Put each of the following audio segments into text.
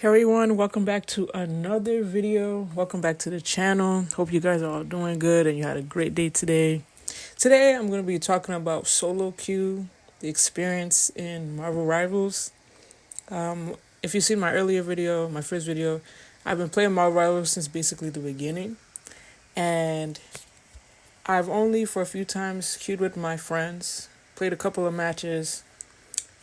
Hey everyone, welcome back to another video. Welcome back to the channel. Hope you guys are all doing good and you had a great day today. Today I'm going to be talking about solo queue, the experience in Marvel Rivals. If you see my earlier video, my first video, I've been playing Marvel Rivals since basically the beginning. And I've only for a few times queued with my friends, played a couple of matches,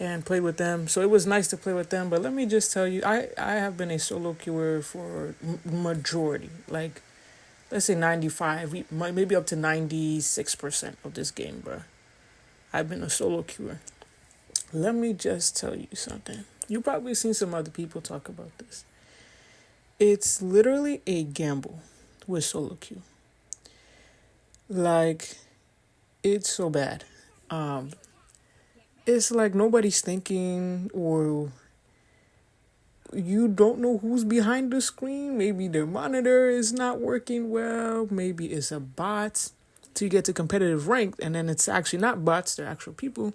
and played with them. So it was nice to play with them. But let me just tell you, I have been a solo queuer for majority, like let's say 95, maybe up to 96% of this game, bro. I've been a solo queuer. Let me just tell you something. You probably seen some other people talk about this. It's literally a gamble with solo queue. Like, it's so bad. It's like nobody's thinking, or you don't know who's behind the screen. Maybe their monitor is not working well. Maybe it's a bot. Till you get to competitive rank, and then it's actually not bots, they're actual people.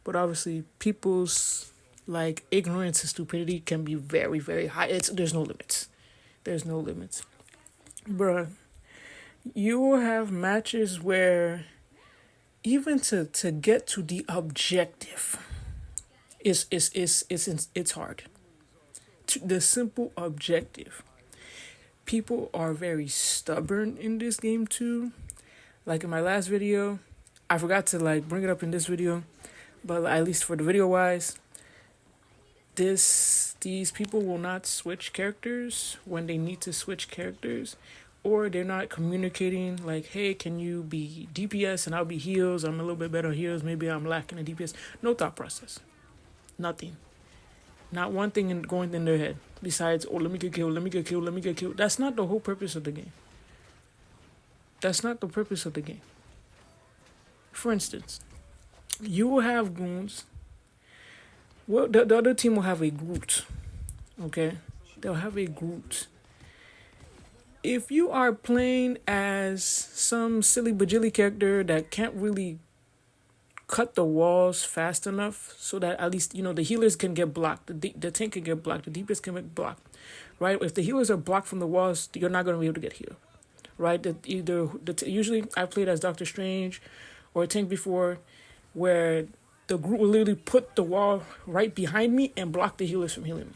But obviously, people's like ignorance and stupidity can be very, very high. There's no limits. There's no limits, bruh. You will have matches where even to get to the objective it's hard. The simple objective. People are very stubborn in this game too. Like in my last video, I forgot to like bring it up in this video, but at least for the video wise, these people will not switch characters when they need to switch characters, or they're not communicating like, hey, can you be DPS and I'll be heals? I'm a little bit better heals. Maybe I'm lacking in DPS. No thought process. Nothing. Not one thing going in their head besides, oh, let me get killed, let me get killed, let me get killed. That's not the whole purpose of the game. That's not the purpose of the game. For instance, you will have goons. Well, the other team will have a Groot. Okay? They'll have a Groot. If you are playing as some silly bajilly character that can't really cut the walls fast enough so that at least, the healers can get blocked, the tank can get blocked, the DPS can get blocked, right? If the healers are blocked from the walls, you're not going to be able to get healed, right? Usually I played as Doctor Strange or a tank before, where the group will literally put the wall right behind me and block the healers from healing me.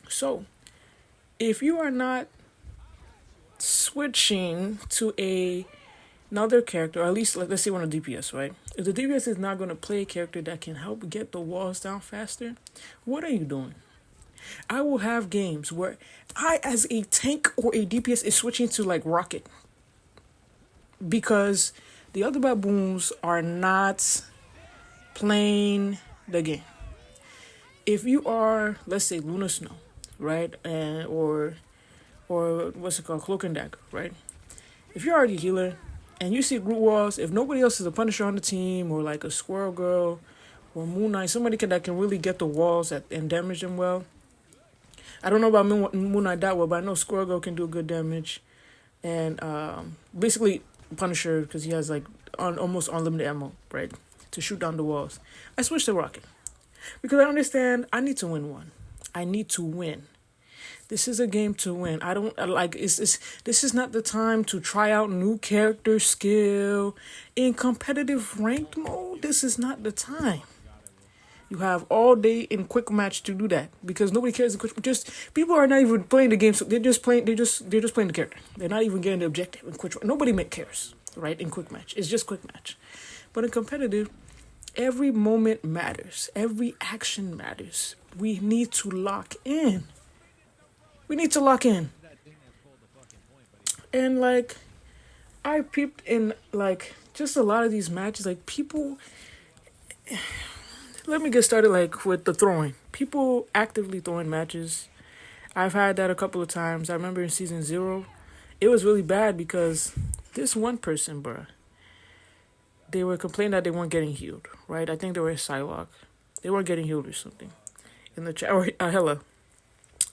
So if you are not switching to another character, or at least let's say one of DPS, right? If the DPS is not going to play a character that can help get the walls down faster, what are you doing? I will have games where I, as a tank or a DPS, is switching to like Rocket because the other baboons are not playing the game. If you are, let's say, Luna Snow, right, or what's it called, Cloak and Dagger, right? If you're already a healer and you see Groot walls, if nobody else is a Punisher on the team, or like a Squirrel Girl or Moon Knight, somebody that can really get the walls and damage them well. I don't know about Moon Knight that well, but I know Squirrel Girl can do good damage, and basically Punisher, because he has like almost unlimited ammo, right, to shoot down the walls. I switched to Rocket because I understand I need to win one. I need to win. This is a game to win. I don't like this is not the time to try out new character skill in competitive ranked mode. This is not the time. You have all day in quick match to do that because nobody cares. Just people are not even playing the game, so they're just playing the character. They're not even getting the objective in quick. Nobody cares, right? In quick match, it's just quick match. But in competitive, every moment matters. Every action matters. We need to lock in. We need to lock in. And like, I peeped in like just a lot of these matches, like people, let me get started like with the throwing. People actively throwing matches. I've had that a couple of times. I remember in season 0, it was really bad because this one person, bruh, they were complaining that they weren't getting healed, right? I think they were a Psylocke. They weren't getting healed or something in the chat, or Hella.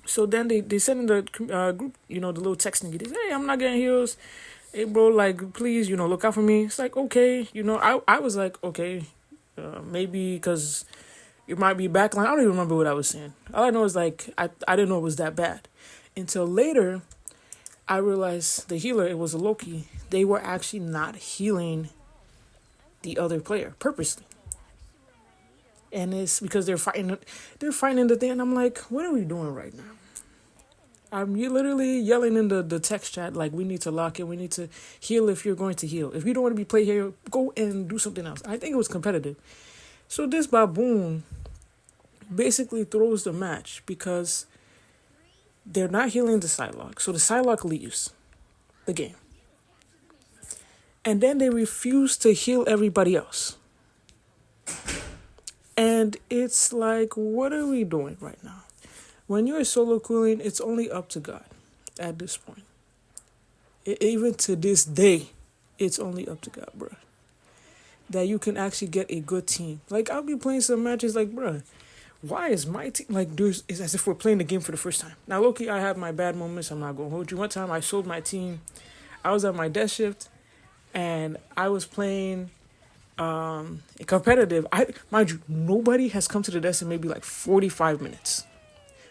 So then they sent in the group, the little text nigga. They say, hey, I'm not getting heals. Hey, bro, like, please, look out for me. It's like, okay. I was like, okay, maybe because You might be backline. I don't even remember what I was saying. All I know is like I didn't know it was that bad until later. I realized the healer, it was a Loki. They were actually not healing the other player purposely, and it's because they're fighting. They're fighting the thing, and I'm like, what are we doing right now? I'm literally yelling in the text chat like we need to lock in. We need to heal if you're going to heal. If you don't want to be played here, go and do something else. I think it was competitive. So this baboon basically throws the match because they're not healing the Psylocke. So the Psylocke leaves the game. And then they refuse to heal everybody else. And it's like, what are we doing right now? When you're solo queuing, it's only up to God at this point. Even to this day, it's only up to God, bro. That you can actually get a good team. Like, I'll be playing some matches like, bro, why is my team, like, it's as if we're playing the game for the first time. Now, low-key, I have my bad moments. I'm not going to hold you. One time, I sold my team. I was at my desk shift, and I was playing competitive. Mind you, nobody has come to the desk in maybe like 45 minutes.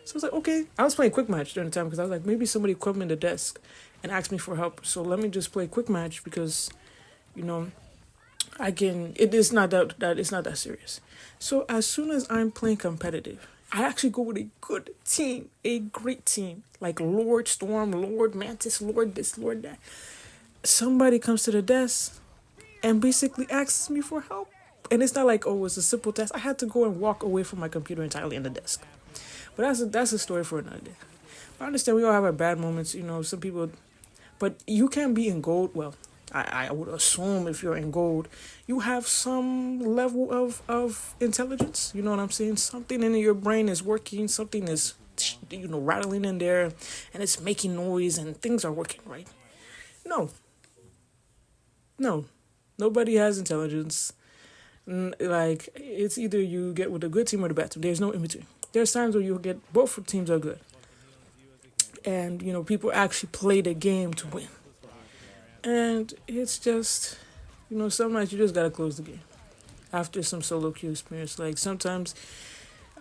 So I was like, okay. I was playing quick match during the time because I was like, maybe somebody come in the desk and ask me for help. So let me just play quick match because, you know, I can. It is not that it's not that serious. So as soon as I'm playing competitive, I actually go with a good team, a great team, like Lord Storm, Lord Mantis, Lord this, Lord that. Somebody comes to the desk and basically asks me for help. And it's not like, oh, it's a simple task. I had to go and walk away from my computer entirely in the desk. But that's a story for another day. But I understand we all have our bad moments, you know, some people, but you can be in gold. Well, I would assume if you're in gold, you have some level of intelligence. You know what I'm saying? Something in your brain is working. Something is, you know, rattling in there and it's making noise and things are working, right? No. Nobody has intelligence. Like, it's either you get with a good team or the bad team. There's no in between. There's times where you get both teams are good. And, you know, people actually play the game to win. And it's just, you know, some nights you just got to close the game. After some solo queue experience. Like, sometimes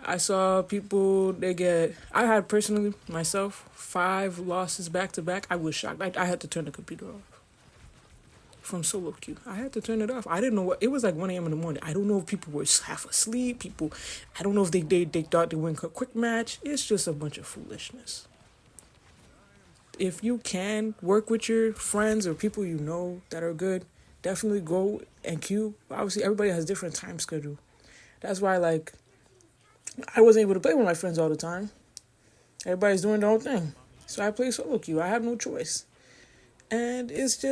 I saw people, I had personally, myself, 5 losses back to back. I was shocked. I had to turn the computer off. From solo queue. I had to turn it off. I didn't know it was like 1 a.m. in the morning. I don't know if people were half asleep. I don't know if they thought they win a quick match. It's just a bunch of foolishness. If you can work with your friends or people you know that are good, definitely go and queue. Obviously, everybody has different time schedule. That's why, like, I wasn't able to play with my friends all the time. Everybody's doing their own thing. So I play solo queue. I have no choice. And it's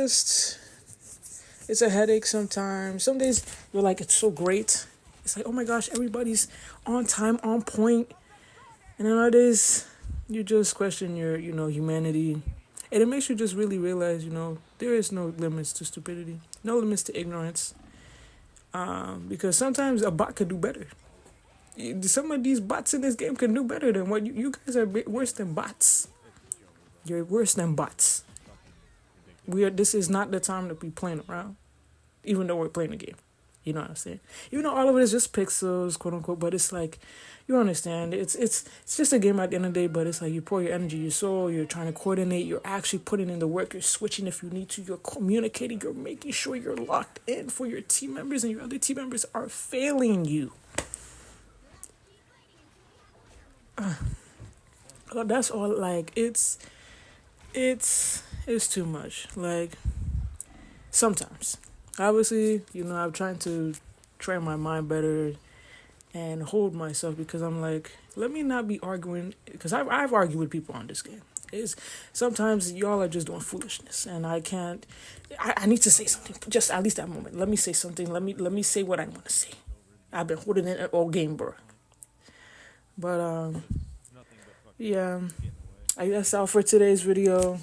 a headache sometimes. Some days you're like, it's so great. It's like, oh my gosh, everybody's on time, on point. And then other days, you just question your, you know, humanity. And it makes you just really realize, you know, there is no limits to stupidity. No limits to ignorance. Because sometimes a bot could do better. Some of these bots in this game can do better than what you guys are worse than bots. You're worse than bots. This is not the time to be playing around, even though we're playing a game. You know what I'm saying? Even though all of it is just pixels, quote unquote, but it's like, you understand. It's just a game at the end of the day, but it's like you pour your energy, your soul, you're trying to coordinate, you're actually putting in the work, you're switching if you need to, you're communicating, you're making sure you're locked in for your team members, and your other team members are failing you. That's all. Like, it's too much. Like, sometimes, obviously, you know, I'm trying to train my mind better and hold myself, because I'm like, let me not be arguing, because I've argued with people on this game. It's sometimes y'all are just doing foolishness, and I can't. I need to say something. Just at least that moment. Let me say something. Let me say what I want to say. I've been holding it all game, bro. But yeah, I guess all for today's video.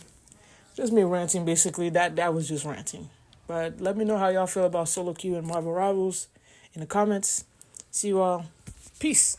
Just me ranting, basically. That was just ranting. But let me know how y'all feel about solo queue and Marvel Rivals in the comments. See you all. Peace.